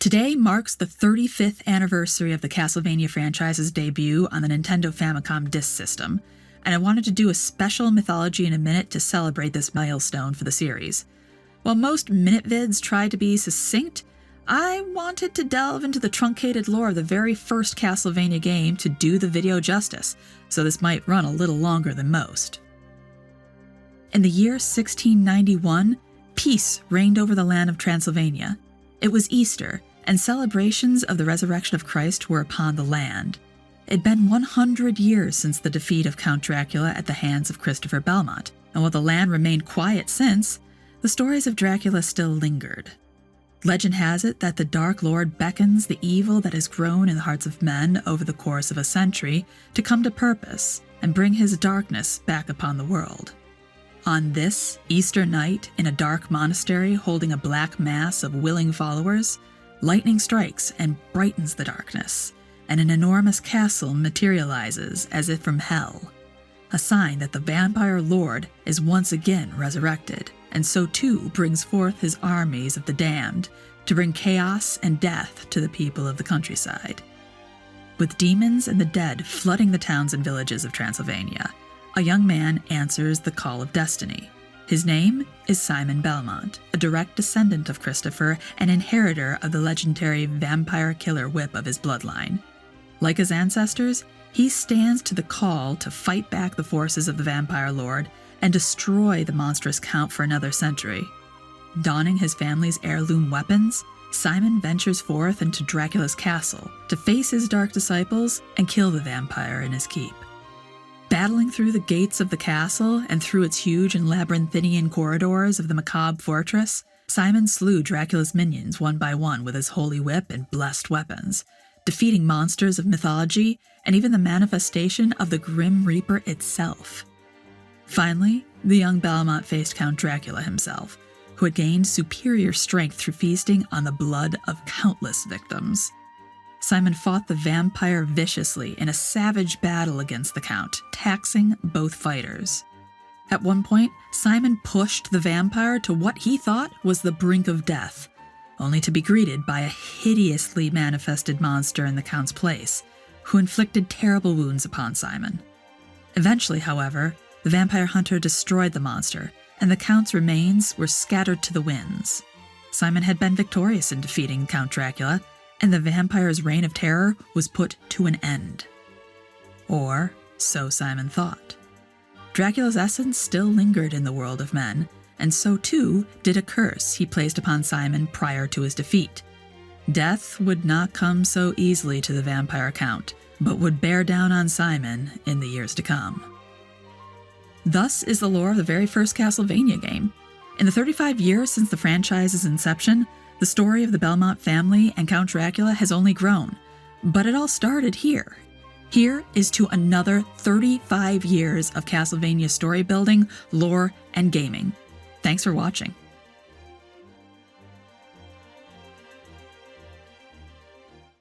Today marks the 35th anniversary of the Castlevania franchise's debut on the Nintendo Famicom disk system, and I wanted to do a special Mythology in a Minute to celebrate this milestone for the series. While most minute vids try to be succinct, I wanted to delve into the truncated lore of the very first Castlevania game to do the video justice, so this might run a little longer than most. In the year 1691, peace reigned over the land of Transylvania. It was Easter, and celebrations of the resurrection of Christ were upon the land. It had been 100 years since the defeat of Count Dracula at the hands of Christopher Belmont, and while the land remained quiet since, the stories of Dracula still lingered. Legend has it that the Dark Lord beckons the evil that has grown in the hearts of men over the course of a century to come to purpose and bring his darkness back upon the world. On this Easter night, in a dark monastery holding a black mass of willing followers, lightning strikes and brightens the darkness, and an enormous castle materializes as if from hell, a sign that the vampire lord is once again resurrected, and so too brings forth his armies of the damned to bring chaos and death to the people of the countryside. With demons and the dead flooding the towns and villages of Transylvania, a young man answers the call of destiny. His name is Simon Belmont, a direct descendant of Christopher and inheritor of the legendary vampire killer whip of his bloodline. Like his ancestors, he stands to the call to fight back the forces of the vampire lord and destroy the monstrous Count for another century. Donning his family's heirloom weapons, Simon ventures forth into Dracula's castle to face his dark disciples and kill the vampire in his keep. Battling through the gates of the castle and through its huge and labyrinthine corridors of the macabre fortress, Simon slew Dracula's minions one by one with his holy whip and blessed weapons, defeating monsters of mythology and even the manifestation of the Grim Reaper itself. Finally, the young Belmont faced Count Dracula himself, who had gained superior strength through feasting on the blood of countless victims. Simon fought the vampire viciously in a savage battle against the Count, taxing both fighters. At one point, Simon pushed the vampire to what he thought was the brink of death, only to be greeted by a hideously manifested monster in the Count's place, who inflicted terrible wounds upon Simon. Eventually, however, the vampire hunter destroyed the monster, and the Count's remains were scattered to the winds. Simon had been victorious in defeating Count Dracula, and the vampire's reign of terror was put to an end. Or so Simon thought. Dracula's essence still lingered in the world of men, and so too did a curse he placed upon Simon prior to his defeat. Death would not come so easily to the vampire Count, but would bear down on Simon in the years to come. Thus is the lore of the very first Castlevania game. In the 35 years since the franchise's inception, the story of the Belmont family and Count Dracula has only grown, but it all started here. Here is to another 35 years of Castlevania story building, lore, and gaming. Thanks for watching.